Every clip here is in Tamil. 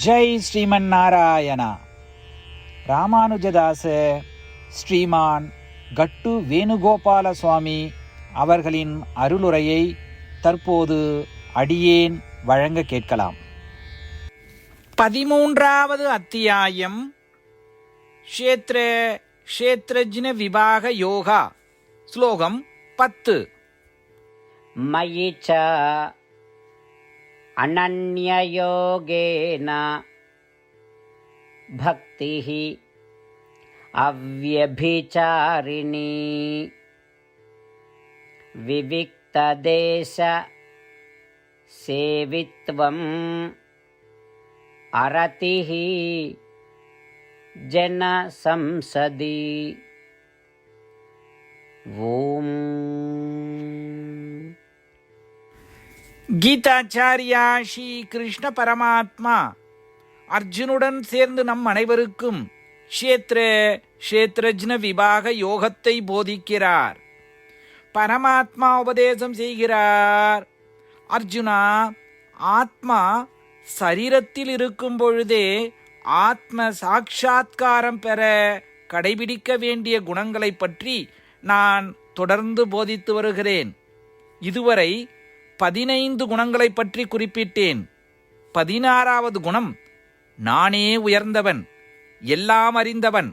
ஜெய் ஸ்ரீமன் நாராயணா. ராமானுஜதாச ஸ்ரீமான் கட்டு வேணுகோபால சுவாமி அவர்களின் அருளுரையை தற்போது அடியேன் வழங்க கேட்கலாம். 13வது அத்தியாயம் க்ஷேத்ரஜ்ன விபாக யோகா. ஸ்லோகம் 10. மயி ச அனன்யயோகேன பக்திஹ அவ்யபிசாரிணி விவிக்ததேச சேவித்வம் அரதிஹ ஜன சம்சதி. ஓம். கீதாச்சாரியா ஸ்ரீ கிருஷ்ண பரமாத்மா அர்ஜுனுடன் சேர்ந்து நம் அனைவருக்கும் க்ஷேத்ரஜ்ன விபாக யோகத்தை போதிக்கிறார். பரமாத்மா உபதேசம் செய்கிறார். அர்ஜுனா, ஆத்மா சரீரத்தில் இருக்கும் பொழுதே ஆத்ம சாட்சா்காரம் பெற கடைபிடிக்க வேண்டிய குணங்களை பற்றி நான் தொடர்ந்து போதித்து வருகிறேன். இதுவரை 15 குணங்களை பற்றி குறிப்பிட்டேன். 16வது குணம், நானே உயர்ந்தவன், எல்லாம் அறிந்தவன்,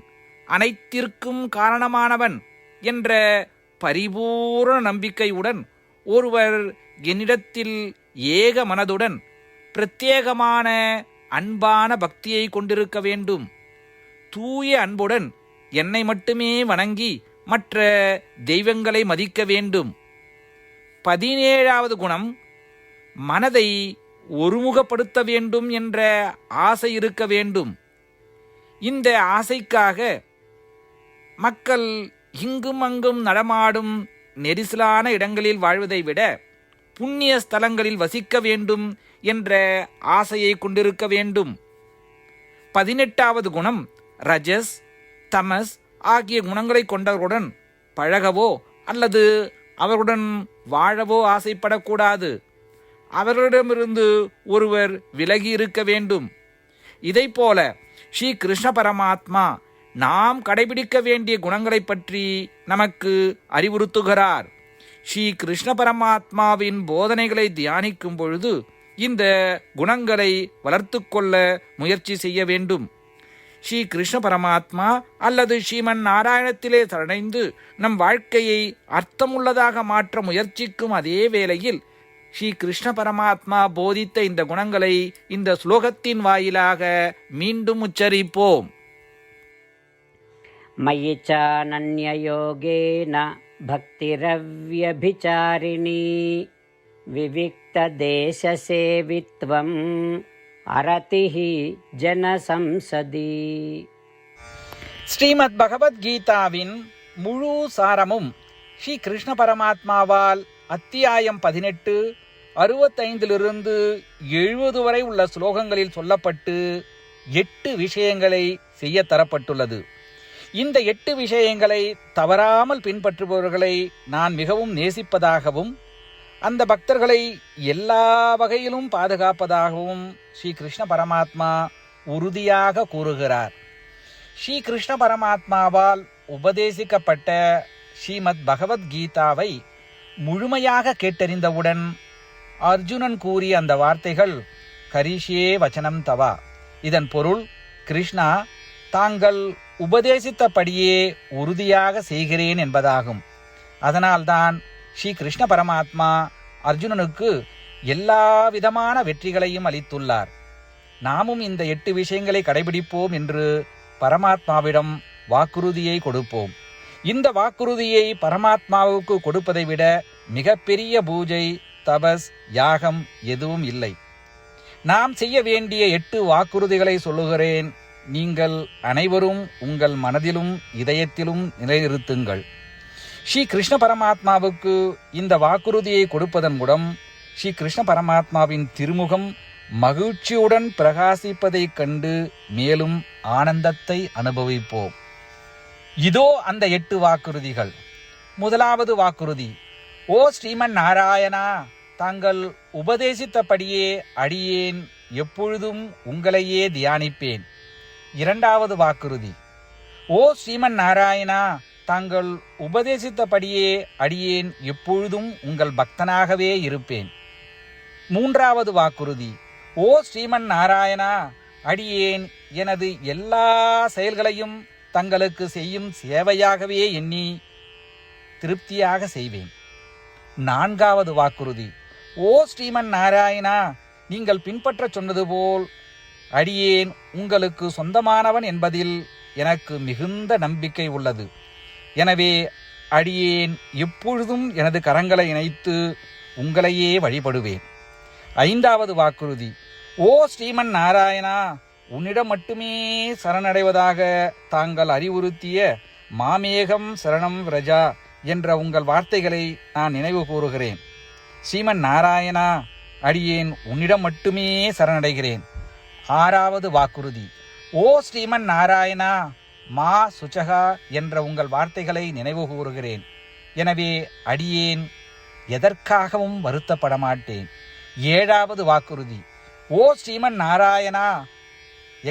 அனைத்திற்கும் காரணமானவன் என்ற பரிபூர்ண நம்பிக்கையுடன் ஒருவர் என்னிடத்தில் ஏக மனதுடன் பிரத்யேகமான அன்பான பக்தியை கொண்டிருக்க வேண்டும். தூய அன்புடன் என்னை மட்டுமே வணங்கி மற்ற தெய்வங்களை மதிக்க வேண்டும். 17வது குணம், மனதை ஒருமுகப்படுத்த வேண்டும் என்ற ஆசை இருக்க வேண்டும். இந்த ஆசைக்காக மக்கள் இங்கும் அங்கும் நடமாடும் நெரிசலான இடங்களில் வாழ்வதை விட புண்ணிய ஸ்தலங்களில் வசிக்க வேண்டும் என்ற ஆசையை கொண்டிருக்க வேண்டும். 18வது குணம், ரஜஸ் தமஸ் ஆகிய குணங்களை கொண்டவர்களுடன் பழகவோ அல்லது அவர்களுடன் வாழவோ ஆசைப்படக்கூடாது. அவர்களிடமிருந்து ஒருவர் விலகி இருக்க வேண்டும். இதைப்போல ஸ்ரீ கிருஷ்ண பரமாத்மா நாம் கடைபிடிக்க வேண்டிய குணங்களை பற்றி நமக்கு அறிவுறுத்துகிறார். ஸ்ரீ கிருஷ்ண பரமாத்மாவின் போதனைகளை தியானிக்கும் பொழுது இந்த குணங்களை வளர்த்து கொள்ள முயற்சி செய்ய வேண்டும். ஸ்ரீ கிருஷ்ண பரமாத்மா அல்லது ஸ்ரீமன் நாராயணத்திலே சரணடைந்து நம் வாழ்க்கையை அர்த்தமுள்ளதாக மாற்ற முயற்சிக்கும் அதே வேளையில் ஸ்ரீ கிருஷ்ண பரமாத்மா போதித்த இந்த குணங்களை இந்த ஸ்லோகத்தின் வாயிலாக மீண்டும் உச்சரிப்போம். மயி ச அனன்யயோகேன பக்திரவ்யபிசாரிணி விவிக்ததேச சேவித்வம் அரதிஹ ஜன சம்சதி. ஸ்ரீமத் பகவத்கீதாவின் முழு சாரமும் ஸ்ரீ கிருஷ்ண பரமாத்மாவால் அத்தியாயம் 18 65 70 வரை உள்ள ஸ்லோகங்களில் சொல்லப்பட்டு 8 விஷயங்களை செய்ய தரப்பட்டுள்ளது. இந்த 8 விஷயங்களை தவறாமல் பின்பற்றுபவர்களை நான் மிகவும் நேசிப்பதாகவும் அந்த பக்தர்களை எல்லா வகையிலும் பாதுகாப்பதாகவும் ஸ்ரீ கிருஷ்ண பரமாத்மா உறுதியாக கூறுகிறார். ஸ்ரீ கிருஷ்ண பரமாத்மாவால் உபதேசிக்கப்பட்ட ஸ்ரீமத் பகவத்கீதாவை முழுமையாக கேட்டறிந்தவுடன் அர்ஜுனன் கூறிய அந்த வார்த்தைகள் கரிஷ்யே வச்சனம் தவா. இதன் பொருள், கிருஷ்ணா, தாங்கள் உபதேசித்தபடியே உறுதியாக செய்கிறேன் என்பதாகும். அதனால்தான் ஸ்ரீ கிருஷ்ண பரமாத்மா அர்ஜுனனுக்கு எல்லா விதமான வெற்றிகளையும் அளித்துள்ளார். நாமும் இந்த 8 விஷயங்களை கடைபிடிப்போம் என்று பரமாத்மாவிடம் வாக்குறுதியை கொடுப்போம். இந்த வாக்குறுதியை பரமாத்மாவுக்கு கொடுப்பதை விட மிகப்பெரிய பூஜை, தபஸ், யாகம் எதுவும் இல்லை. நாம் செய்ய வேண்டிய 8 வாக்குறுதிகளை சொல்லுகிறேன். நீங்கள் அனைவரும் உங்கள் மனதிலும் இதயத்திலும் நிலைநிறுத்துங்கள். ஸ்ரீ கிருஷ்ண பரமாத்மாவுக்கு இந்த வாக்குறுதியை கொடுப்பதன் மூலம் ஸ்ரீ கிருஷ்ண பரமாத்மாவின் திருமுகம் மகிழ்ச்சியுடன் பிரகாசிப்பதைக் கண்டு மேலும் ஆனந்தத்தை அனுபவிப்போம். இதோ அந்த 8 வாக்குறுதிகள். முதலாவது வாக்குறுதி, ஓ ஸ்ரீமன் நாராயணா, தாங்கள் உபதேசித்தபடியே அடியேன் எப்பொழுதும் உங்களையே தியானிப்பேன். இரண்டாவது வாக்குறுதி: ஓ ஸ்ரீமன் நாராயணா, தாங்கள் உபதேசித்தபடியே அடியேன் எப்பொழுதும் உங்கள் பக்தனாகவே இருப்பேன். மூன்றாவது வாக்குறுதி: ஓ ஸ்ரீமன் நாராயணா, அடியேன் எனது எல்லா செயல்களையும் தங்களுக்கு செய்யும் சேவையாகவே எண்ணி திருப்தியாக செய்வேன். நான்காவது வாக்குறுதி: ஓ ஸ்ரீமன் நாராயணா, நீங்கள் பின்பற்ற சொன்னது போல் அடியேன் உங்களுக்கு சொந்தமானவன் என்பதில் எனக்கு மிகுந்த நம்பிக்கை உள்ளது. எனவே அடியேன் எப்பொழுதும் எனது கரங்களை இணைத்து உங்களையே வழிபடுவேன். ஐந்தாவது வாக்குறுதி: ஓ ஸ்ரீமன் நாராயணா, உன்னிடம் மட்டுமே சரணடைவதாக தாங்கள் அறிவுறுத்திய மாமேகம் சரணம் விரஜா என்ற உங்கள் வார்த்தைகளை நான் நினைவு கூறுகிறேன். ஸ்ரீமன் நாராயணா, அடியேன் உன்னிடம் மட்டுமே சரணடைகிறேன். ஆறாவது வாக்குறுதி: ஓ ஸ்ரீமன் நாராயணா, மா சுச்சகா என்ற உங்கள் வார்த்தைகளை நினைவு கூறுகிறேன். எனவே அடியேன் எதற்காகவும் வருத்தப்பட மாட்டேன். ஏழாவது வாக்குறுதி: ஓ ஸ்ரீமன் நாராயணா,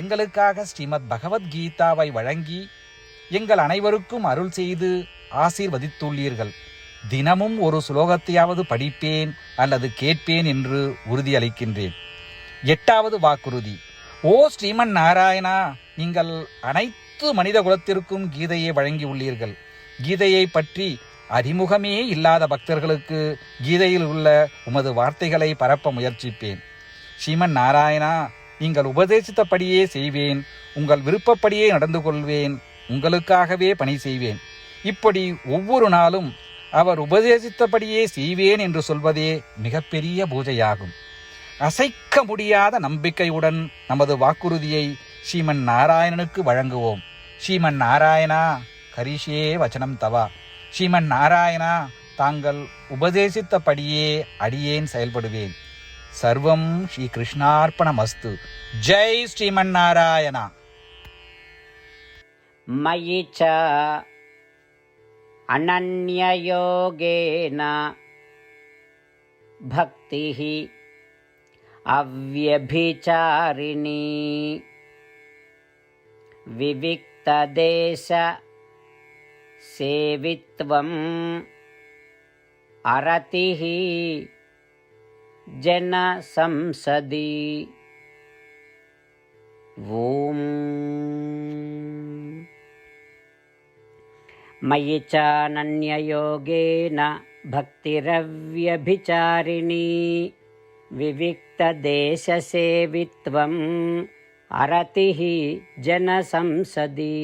எங்களுக்காக ஸ்ரீமத் பகவத்கீதாவை வழங்கி எங்கள் அனைவருக்கும் அருள் செய்து ஆசீர்வதித்துள்ளீர்கள். தினமும் ஒரு ஸ்லோகத்தையாவது படிப்பேன் அல்லது கேட்பேன் என்று உறுதியளிக்கின்றேன். எட்டாவது வாக்குறுதி: ஓ ஸ்ரீமன் நாராயணா, நீங்கள் அனைத்து மனித குலத்திற்கும் கீதையை வழங்கியுள்ளீர்கள். கீதையை பற்றி அறிமுகமே இல்லாத பக்தர்களுக்கு கீதையில் உள்ள உமது வார்த்தைகளை பரப்ப முயற்சிப்பேன். ஸ்ரீமன் நாராயணா, நீங்கள் உபதேசித்தபடியே செய்வேன். உங்கள் விருப்பப்படியே நடந்து கொள்வேன். உங்களுக்காகவே பணி செய்வேன். இப்படி ஒவ்வொரு நாளும் அவர் உபதேசித்தபடியே செய்வேன் என்று சொல்வதே மிகப்பெரிய பூஜையாகும். அசைக்க முடியாத நம்பிக்கையுடன் நமது வாக்குறுதியை ஸ்ரீமன் நாராயணனுக்கு வழங்குவோம். ஸ்ரீமன் நாராயணா, கரிஷே வச்சனம் தவா. ஸ்ரீமன் நாராயணா, தாங்கள் உபதேசித்தபடியே அடியேன் செயல்படுவேன். சர்வம் ஸ்ரீ கிருஷ்ணார்ப்பணமஸ்து. ஜெய் ஸ்ரீமன் நாராயணா. மயி ச அனன்யயோகேன பக்திः அவ்யபிசாரிணி விவிக்ததேச சேவித்வம் அரதிः ஜன சம்சதி. ஓம் மயி சானன்யயோகேன பக்திரவ்யபிசாரிணி விவிக்ததேசசேவித்வம் அரதிः ஜன சம்சதி.